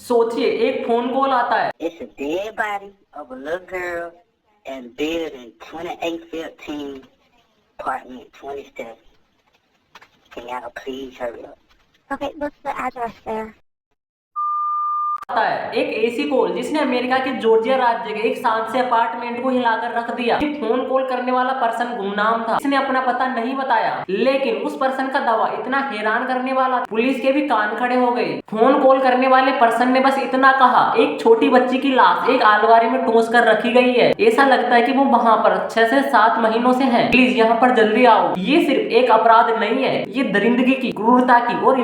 सोचिए, एक phone call आता है। It's a dead body of a little girl and buried in 2815 apartment 27. Can y'all please hurry up? Okay, what's the address there? आता है एक ऐसी कॉल जिसने अमेरिका के जॉर्जिया राज्य के एक शांत से अपार्टमेंट को हिलाकर रख दिया। फोन कॉल करने वाला पर्सन गुमनाम था, इसने अपना पता नहीं बताया, लेकिन उस पर्सन का दावा इतना हैरान करने वाला, पुलिस के भी कान खड़े हो गए। फोन कॉल करने वाले पर्सन ने बस इतना कहा, एक छोटी बच्ची की लाश एक अलमारी में ठूंस कर रखी गई है। ऐसा लगता है कि वो वहाँ पर 6 से 7 महीनों से है। प्लीज यहाँ पर जल्दी आओ। ये सिर्फ एक अपराध नहीं है, ये दरिंदगी की, क्रूरता की और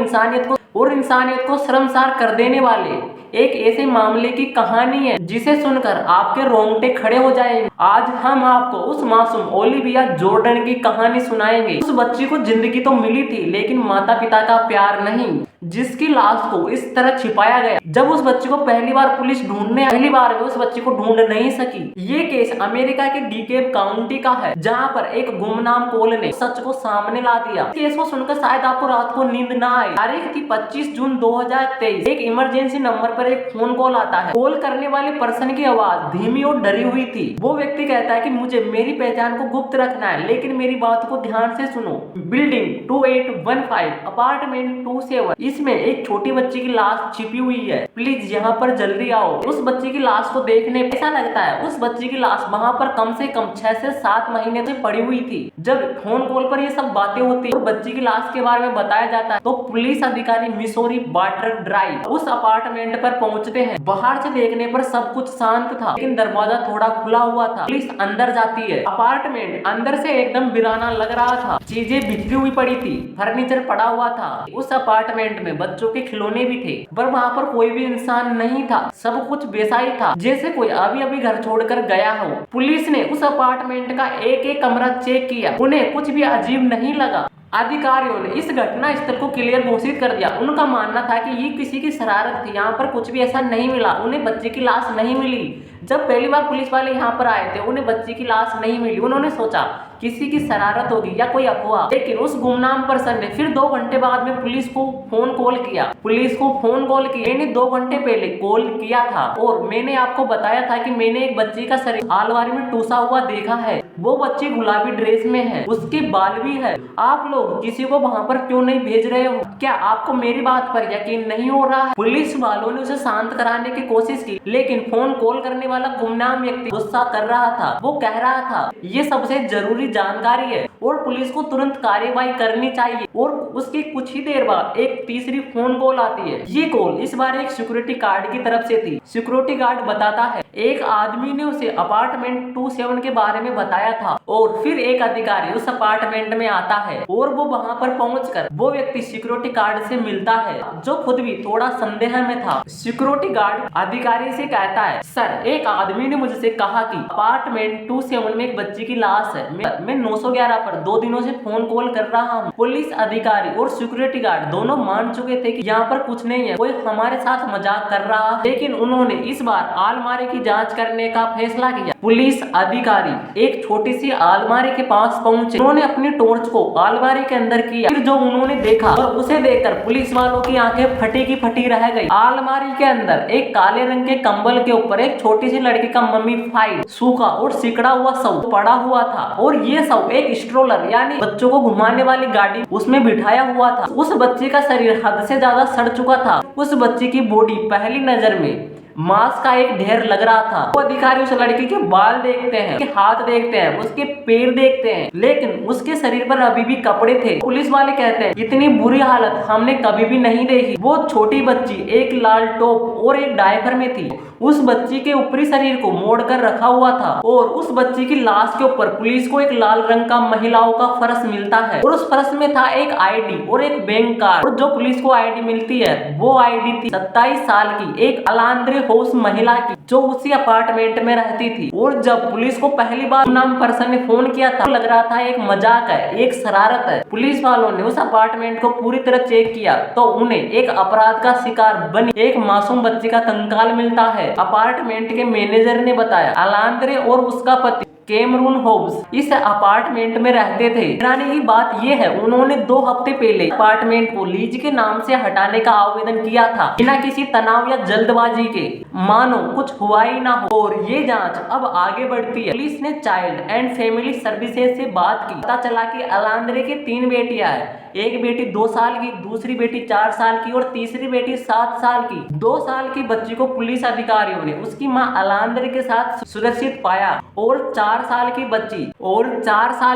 इंसानियत को शर्मसार कर देने वाले एक ऐसे मामले की कहानी है जिसे सुनकर आपके रोंगटे खड़े हो जाएंगे। आज हम आपको उस मासूम ओलिविया जॉर्डन की कहानी सुनाएंगे। उस बच्ची को जिंदगी तो मिली थी, लेकिन माता पिता का प्यार नहीं, जिसकी लाश को इस तरह छिपाया गया। जब उस बच्ची को पहली बार पुलिस ढूंढने पहली बार भी उस बच्ची को ढूंढ नहीं सकी। ये केस अमेरिका के डीकेब काउंटी का है, जहां पर एक गुमनाम कॉल ने सच को सामने ला दिया। इस केस को सुनकर शायद आपको रात को नींद ना आए। तारीख थी 25 जून 2023। एक इमरजेंसी नंबर पर एक फोन कॉल आता है। कॉल करने वाले पर्सन की आवाज धीमी और डरी हुई थी। वो व्यक्ति कहता है कि मुझे मेरी पहचान को गुप्त रखना है, लेकिन मेरी बात को ध्यान से सुनो। बिल्डिंग 2815 अपार्टमेंट 27, इसमें एक छोटी बच्ची की लाश छिपी हुई है। प्लीज यहाँ पर जल्दी आओ। उस बच्ची की लाश को देखने ऐसा लगता है उस बच्ची की लाश वहाँ पर कम से कम 6 से 7 महीने से पड़ी हुई थी। जब फोन कॉल पर ये सब बातें होती और बच्ची की लाश के बारे में बताया जाता है, तो पुलिस अधिकारी मिसोरी वाटर ड्राइव उस अपार्टमेंट पर पहुंचते हैं। बाहर से देखने पर सब कुछ शांत था, लेकिन दरवाजा थोड़ा खुला हुआ था। पुलिस अंदर जाती है। अपार्टमेंट अंदर से एकदम वीराना लग रहा था। चीजें बिखरी हुई पड़ी थी, फर्नीचर पड़ा हुआ था। उस अपार्टमेंट में बच्चों के खिलौने भी थे, पर वहाँ पर कोई भी इंसान नहीं था। सब कुछ वैसा ही था जैसे कोई अभी अभी घर छोड़कर गया हो। पुलिस ने उस अपार्टमेंट का एक एक कमरा चेक किया, उन्हें कुछ भी अजीब नहीं लगा। अधिकारियों ने इस घटना स्थल को क्लियर घोषित कर दिया। उनका मानना था कि ये किसी की शरारत थी, यहाँ पर कुछ भी ऐसा नहीं मिला। उन्हें बच्चे की लाश नहीं मिली। जब पहली बार पुलिस वाले यहाँ पर आए थे, उन्हें बच्चे की लाश नहीं मिली। उन्होंने सोचा किसी की शरारत होगी या कोई अफवाह, लेकिन उस गुमनाम पर्सन ने फिर 2 घंटे बाद में पुलिस को फोन कॉल किया। मैंने 2 घंटे पहले कॉल किया था और मैंने आपको बताया था कि मैंने एक बच्ची का शरीर अलमारी में टूसा हुआ देखा है। वो बच्ची गुलाबी ड्रेस में है, उसके बाल भी है। आप लोग किसी को वहाँ पर क्यों नहीं भेज रहे हो? क्या आपको मेरी बात पर यकीन नहीं हो रहा है? पुलिस वालों ने उसे शांत कराने की कोशिश की, लेकिन फोन कॉल करने वाला गुमनाम व्यक्ति गुस्सा कर रहा था। वो कह रहा था ये सबसे जरूरी जानकारी है और पुलिस को तुरंत कार्यवाही करनी चाहिए। और उसके कुछ ही देर बाद एक तीसरी फोन कॉल आती है। ये कॉल इस बार एक सिक्योरिटी गार्ड की तरफ से थी। सिक्योरिटी गार्ड बताता है एक आदमी ने उसे अपार्टमेंट 27 के बारे में बताया था। और फिर एक अधिकारी उस अपार्टमेंट में आता है और वो वहाँ पर पहुंचकर वो व्यक्ति सिक्योरिटी गार्ड से मिलता है, जो खुद भी थोड़ा संदेह में था। सिक्योरिटी गार्ड अधिकारी से कहता है, सर, एक आदमी ने मुझसे कहा कि अपार्टमेंट 27 में एक बच्ची की लाश है। मैं 911 पर 2 दिनों से फोन कॉल कर रहा हूँ। पुलिस अधिकारी और सिक्योरिटी गार्ड दोनों मान चुके थे कि यहाँ पर कुछ नहीं है, कोई हमारे साथ मजाक कर रहा है। लेकिन उन्होंने इस बार अलमारी की जांच करने का फैसला किया। पुलिस अधिकारी एक छोटी सी अलमारी के पास पहुंचे। उन्होंने अपनी टॉर्च को अलमारी के अंदर किया। फिर जो उन्होंने देखा और उसे देखकर पुलिस वालों की आंखें फटी की फटी रह गई। अलमारी के अंदर एक काले रंग के कंबल के ऊपर एक छोटी सी लड़की का मम्मीफाइड, सूखा और सिकड़ा हुआ शव पड़ा हुआ था। और ये शव एक स्ट्रोलर यानी बच्चों को घुमाने वाली गाड़ी उसमें बिठाया हुआ था। उस बच्चे का शरीर हद से ज्यादा सड़ चुका था। उस बच्चे की बॉडी पहली नजर में मांस का एक ढेर लग रहा था। वो अधिकारी उस लड़की के बाल देखते हैं, उसके हाथ देखते हैं, उसके पैर देखते हैं, लेकिन उसके शरीर पर अभी भी कपड़े थे। पुलिस वाले कहते हैं इतनी बुरी हालत हमने कभी भी नहीं देखी। वो छोटी बच्ची एक लाल टॉप और एक डायपर में थी। उस बच्ची के ऊपरी शरीर को मोड़कर रखा हुआ था और उस बच्ची की लाश के ऊपर पुलिस को एक लाल रंग का महिलाओं का फर्श मिलता है और उस फर्श में था एक आईडी और एक बैंक कार्ड। और जो पुलिस को आईडी मिलती है वो आईडी थी 27 साल की एक अलांद्रे होश महिला की, जो उसी अपार्टमेंट में रहती थी। और जब पुलिस को पहली बार नाम पर्सन ने फोन किया था, लग रहा था एक मजाक है, एक शरारत है। पुलिस वालों ने उस अपार्टमेंट को पूरी तरह चेक किया तो उन्हें एक अपराध का शिकार बनी एक मासूम बच्ची का कंकाल मिलता है। अपार्टमेंट के मैनेजर ने बताया अलांद्रे और उसका पति कैमरून होब्स इस अपार्टमेंट में रहते थे। हैरानी की बात यह है, उन्होंने 2 हफ्ते पहले अपार्टमेंट को लीज के नाम से हटाने का आवेदन किया था, बिना किसी तनाव या जल्दबाजी के, मानो कुछ हुआ ही ना हो। और ये जांच अब आगे बढ़ती है। पुलिस ने चाइल्ड एंड फैमिली सर्विसेज से बात की। पता चला कि अलांद्रे की 3 बेटियां हैं। एक बेटी 2 साल की, दूसरी बेटी 4 साल की और तीसरी बेटी 7 साल की। 2 साल की बच्ची को पुलिस अधिकारियों ने उसकी मां अलांद्रे के साथ सुरक्षित पाया और 4 साल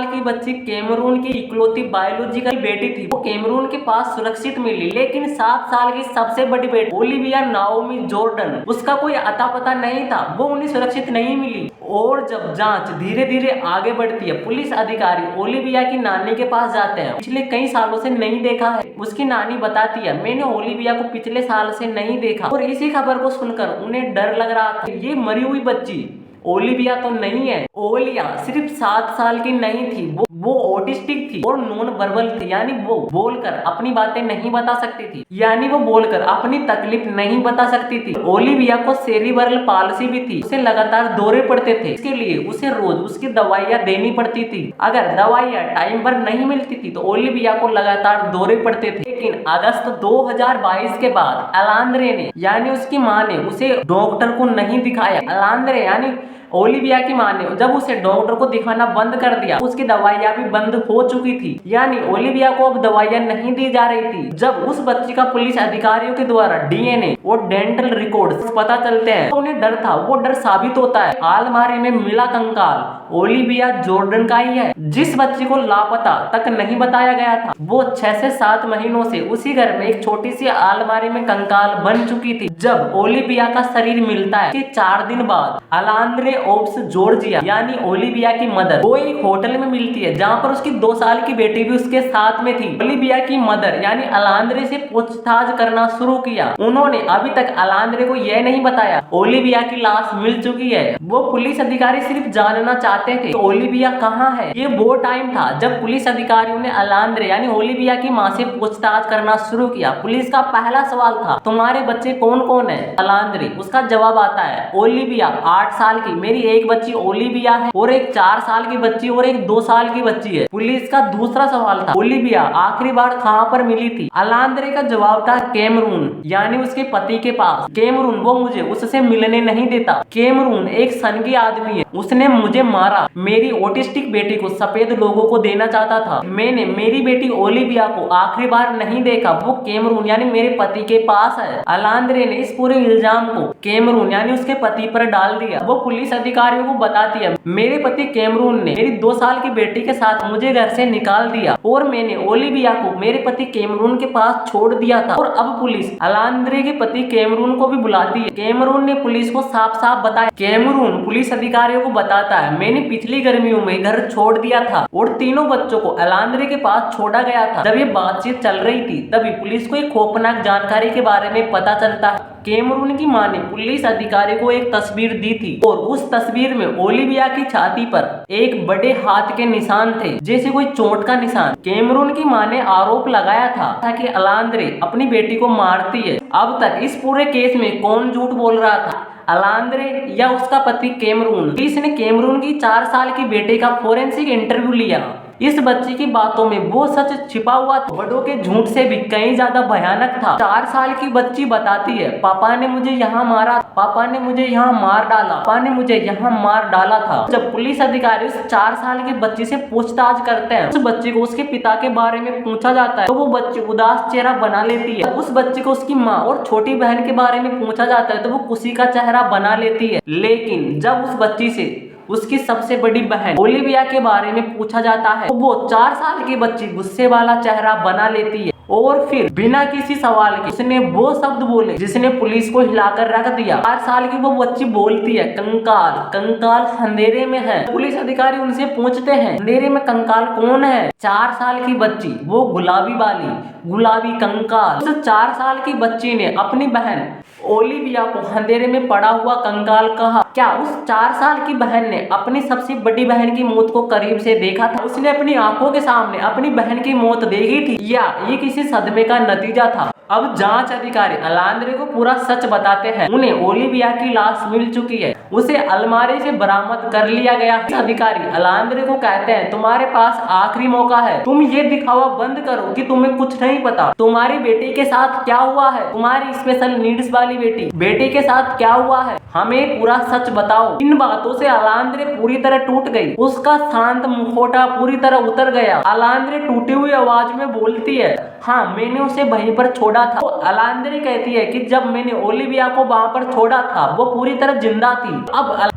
की बच्ची कैमरून की इकलौती बायोलॉजिकल बेटी थी, वो कैमरून के पास सुरक्षित मिली। लेकिन 7 साल की सबसे बड़ी बेटी ओलिविया नाओमी जॉर्डन, उसका कोई अता पता नहीं था, वो उन्हें सुरक्षित नहीं मिली। और जब जांच धीरे धीरे आगे बढ़ती है, पुलिस अधिकारी ओलिविया की नानी के पास जाते हैं। पिछले कई सालों से नहीं देखा है। उसकी नानी बताती है, मैंने ओलिविया को पिछले साल से नहीं देखा। और इसी खबर को सुनकर उन्हें डर लग रहा था, ये मरी हुई बच्ची ओलिविया तो नहीं है। ओलिया सिर्फ 7 साल की नहीं थी, वो ऑटिस्टिक थी और नॉन वर्बल थी, यानी वो बोलकर अपनी बातें नहीं बता सकती थी, यानी वो बोलकर अपनी तकलीफ नहीं बता सकती थी। ओलिविया को सेरिब्रल पाल्सी भी थी, उसे लगातार दौरे पड़ते थे, इसके लिए उसे रोज उसकी दवाइयां देनी पड़ती थी। अगर दवाइयां टाइम पर नहीं मिलती थी तो ओलिविया को लगातार दौरे पड़ते थे। लेकिन अगस्त 2022 के बाद अलांद्रे ने, यानी उसकी मां ने उसे डॉक्टर को नहीं दिखाया। अलांद्रे यानी ओलिविया की मां ने जब उसे डॉक्टर को दिखाना बंद कर दिया, उसकी दवाइयां भी बंद हो चुकी थी, यानी ओलिविया को अब दवाइयां नहीं दी जा रही थी। जब उस बच्ची का पुलिस अधिकारियों के द्वारा डीएनए और डेंटल रिकॉर्ड्स पता चलते हैं तो उन्हें डर था, वो डर साबित होता है। अलमारी में मिला कंकाल ओलिविया जॉर्डन का ही है। जिस बच्ची को लापता तक नहीं बताया गया था, वो 6 से 7 महीनों से उसी घर में एक छोटी सी अलमारी में कंकाल बन चुकी थी। जब ओलिविया का शरीर मिलता है, 4 दिन बाद अलांद्रे ओब्स जॉर्जिया यानी ओलिविया की मदर, वो एक होटल में मिलती है जहाँ पर उसकी 2 साल की बेटी भी उसके साथ में थी। ओलिविया की मदर यानी अलांद्रे से पूछताछ करना शुरू किया। उन्होंने अभी तक अलांद्रे को यह नहीं बताया ओलिविया की लाश मिल चुकी है। वो पुलिस अधिकारी सिर्फ जानना चाहते थे तो ओलिविया कहाँ है। ये वो टाइम था जब पुलिस अधिकारियों ने अलांद्रे यानी ओलिविया की माँ से पूछताछ करना शुरू किया। पुलिस का पहला सवाल था, तुम्हारे बच्चे कौन कौन है? अलांद्रे, उसका जवाब आता है, ओलिविया 8 साल की, मेरी एक बच्ची ओलिविया है और एक 4 साल की बच्ची और एक 2 साल की बच्ची है। पुलिस का दूसरा सवाल था, ओलिविया आखिरी बार कहाँ पर मिली थी? अलांद्रे का जवाब था, कैमरून, यानी उसके पति के पास। कैमरून, वो मुझे उससे मिलने नहीं देता। कैमरून एक सनकी आदमी है, उसने मुझे मारा। मेरी ऑटिस्टिक बेटी को सफेद लोगों को देना चाहता था। मैंने मेरी बेटी ओलिविया को आखिरी बार नहीं देखा, वो कैमरून यानी मेरे पति के पास है। अलांद्रे ने इस पूरे इल्जाम को कैमरून यानी उसके पति पर डाल दिया। वो पुलिस अधिकारियों को बताती है, मेरे पति कैमरून ने मेरी 2 साल की बेटी के साथ मुझे घर से निकाल दिया और मैंने ओलिविया को मेरे पति कैमरून के पास छोड़ दिया था। और अब पुलिस अलांद्रे के पति कैमरून को भी बुलाती है। कैमरून ने पुलिस को साफ साफ बताया। कैमरून पुलिस अधिकारियों को बताता है, मैंने पिछली गर्मियों में घर छोड़ दिया था और तीनों बच्चों को अलांद्रे के पास छोड़ा गया था। जब ये बातचीत चल रही थी तभी पुलिस को एक खौफनाक जानकारी के बारे में पता चलता है। कैमरून की मां ने पुलिस अधिकारी को एक तस्वीर दी थी और उस तस्वीर में ओलिविया की छाती पर एक बड़े हाथ के निशान थे, जैसे कोई चोट का निशान। कैमरून की मां ने आरोप लगाया था कि अलांद्रे अपनी बेटी को मारती है। अब तक इस पूरे केस में कौन झूठ बोल रहा था, अलांद्रे या उसका पति कैमरून? पुलिस ने कैमरून की 4 साल की बेटे का फोरेंसिक इंटरव्यू लिया। इस बच्ची की बातों में वो सच छिपा हुआ था, बड़ों के झूठ से भी कहीं ज्यादा भयानक था। 4 साल की बच्ची बताती है, पापा ने मुझे यहाँ मारा, पापा ने मुझे यहाँ मार डाला, पापा ने मुझे यहाँ मार डाला था। जब पुलिस अधिकारी उस 4 साल की बच्ची से पूछताछ करते हैं, उस बच्ची को उसके पिता के बारे में पूछा जाता है तो वो बच्ची उदास चेहरा बना लेती है। उस बच्ची को उसकी माँ और छोटी बहन के बारे में पूछा जाता है तो वो खुशी का चेहरा बना लेती है। लेकिन जब उस बच्ची से उसकी सबसे बड़ी बहन ओलिविया के बारे में पूछा जाता है तो वो 4 साल की बच्ची गुस्से वाला चेहरा बना लेती है और फिर बिना किसी सवाल के उसने वो शब्द बोले जिसने पुलिस को हिलाकर रख दिया। 4 साल की वो बच्ची बोलती है, कंकाल, कंकाल अंधेरे में है। पुलिस अधिकारी उनसे पूछते हैं, अंधेरे में कंकाल कौन है? 4 साल की बच्ची, वो गुलाबी वाली, गुलाबी कंकाल। उस 4 साल की बच्ची ने अपनी बहन ओलिविया को अंधेरे में पड़ा हुआ कंकाल कहा। क्या उस 4 साल की बहन ने अपनी सबसे बड़ी बहन की मौत को करीब से देखा था? उसने अपनी आंखों के सामने अपनी बहन की मौत देखी थी, या ये किसी सदमे का नतीजा था? अब जांच अधिकारी अलांद्रे को पूरा सच बताते हैं। उन्हें ओलिविया की लाश मिल चुकी है, उसे अलमारी से बरामद कर लिया गया है। अधिकारी अलांद्रे को कहते हैं, तुम्हारे पास आखिरी मौका है, तुम ये दिखावा बंद करो कि तुम्हें कुछ नहीं पता। तुम्हारी बेटी के साथ क्या हुआ है? तुम्हारी स्पेशल नीड्स वाली बेटी के साथ क्या हुआ है? हमें पूरा सच बताओ। इन बातों से अलांद्रे पूरी तरह टूट गई, उसका शांत मुखौटा पूरी तरह उतर गया। अलांद्रे टूटी हुई आवाज में बोलती है, हाँ मैंने उसे वहीं पर छोड़ा था। तो अलांद्रे कहती है कि जब मैंने ओलिविया को वहां पर छोड़ा था वो पूरी तरह जिंदा थी।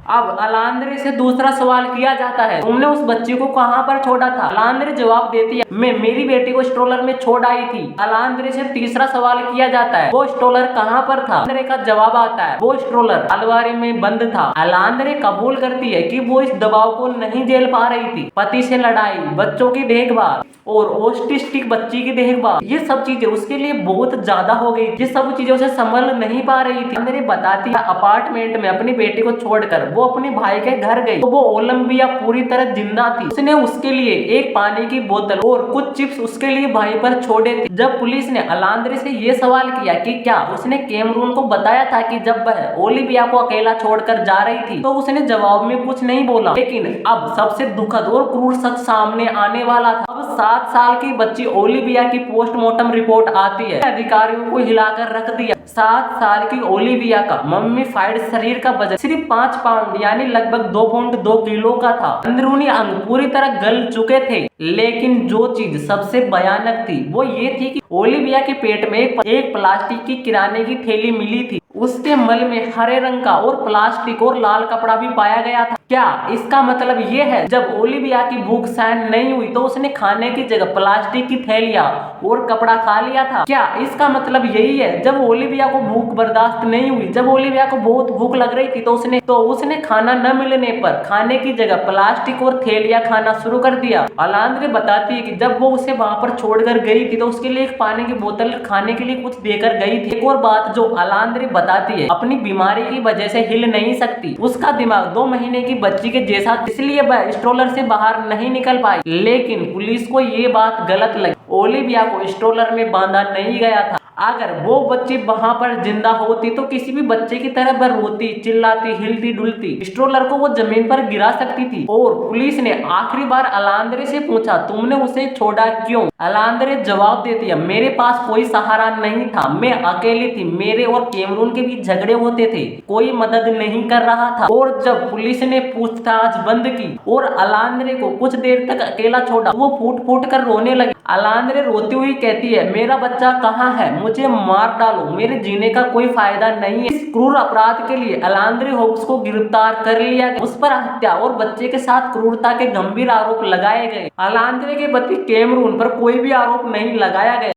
अब अलांद्रे से दूसरा सवाल किया जाता है, तुमने उस बच्ची को कहां पर छोड़ा था? अलांद्रे जवाब देती है, मैं मेरी बेटी को स्ट्रोलर में छोड़ आई थी। अलांद्रे से तीसरा सवाल किया जाता है, वो स्ट्रोलर कहां पर था? अलांद्रे का जवाब आता है, वो स्ट्रोलर अलमारी में बंद था। अलांद्रे कबूल करती है कि वो इस दबाव को नहीं झेल पा रही थी। पति से लड़ाई, बच्चों की देखभाल और ऑटिस्टिक बच्ची की देखभाल, ये सब चीजें उसके लिए बहुत ज्यादा हो गई। ये सब चीजों से संभल नहीं पा रही थी। अलांद्रे बताती है, अपार्टमेंट में अपनी बेटी को छोड़कर वो अपने भाई के घर गई तो वो ओलिविया पूरी तरह जिंदा थी। उसने उसके लिए एक पानी की बोतल और कुछ चिप्स उसके लिए भाई पर छोड़े थे। जब पुलिस ने अलांद्रे से ये सवाल किया कि क्या उसने कैमरून को बताया था कि जब वह ओलिविया को अकेला छोड़कर जा रही थी, तो उसने जवाब में कुछ नहीं बोला। लेकिन अब सबसे दुखद और क्रूर सच सामने आने वाला था। अब 7 साल की बच्ची ओलिविया की पोस्टमार्टम रिपोर्ट आती है। अधिकारियों को हिलाकर रख दिया। 7 साल की ओलिविया का मम्मीफाइड शरीर का वजन सिर्फ 5 पाउंड यानी लगभग 2.2 किलो का था। अंदरूनी अंग पूरी तरह गल चुके थे। लेकिन जो चीज सबसे भयानक थी वो ये थी कि ओलिविया के पेट में एक प्लास्टिक की किराने की थैली मिली थी। उसके मल में हरे रंग का और प्लास्टिक और लाल कपड़ा भी पाया गया था। क्या इसका मतलब ये है जब ओलिविया की भूख सहन नहीं हुई तो उसने खाने की जगह प्लास्टिक की थैलियां और कपड़ा खा लिया था? क्या इसका मतलब यही है जब ओलिविया को भूख बर्दाश्त नहीं हुई, जब ओलिविया को बहुत भूख लग रही थी तो उसने खाना न मिलने पर खाने की जगह प्लास्टिक और थैलियां खाना शुरू कर दिया? अलांद्रे बताती है कि जब वो उसे वहां पर छोड़कर गई थी तो उसके लिए एक पानी की बोतल खाने के लिए कुछ देकर गई थी। एक और बात जो अलांद्रे बताती है, अपनी बीमारी की वजह से हिल नहीं सकती। उसका दिमाग 2 महीने की बच्ची के जैसा, इसलिए वह स्ट्रोलर से बाहर नहीं निकल पाई। लेकिन पुलिस को ये बात गलत लगी। ओलिविया को स्ट्रोलर में बांधा नहीं गया था। अगर वो बच्ची वहां पर जिंदा होती तो किसी भी बच्चे की तरह वह रोती, चिल्लाती, हिलती डुलती, स्ट्रोलर को वो जमीन पर गिरा सकती थी। और पुलिस ने आखिरी बार अलांद्रे से पूछा, तुमने उसे छोड़ा क्यों? अलांद्रे जवाब देती है, मेरे पास कोई सहारा नहीं था, मैं अकेली थी, मेरे और कैमरून के बीच झगड़े होते थे, कोई मदद नहीं कर रहा था। और जब पुलिस ने पूछताछ बंद की और अलांद्रे को कुछ देर तक अकेला छोड़ा, वो फूट फूट कर रोने लगी। अलांद्रे रोती हुई कहती है, मेरा बच्चा कहाँ है? मुझे मार डालो, मेरे जीने का कोई फायदा नहीं है। इस क्रूर अपराध के लिए अलांद्रे होप्स को गिरफ्तार कर लिया गया। उस पर हत्या और बच्चे के साथ क्रूरता के गंभीर आरोप लगाए गए। अलांद्रे के पति कैमरून पर कोई भी आरोप नहीं लगाया गया।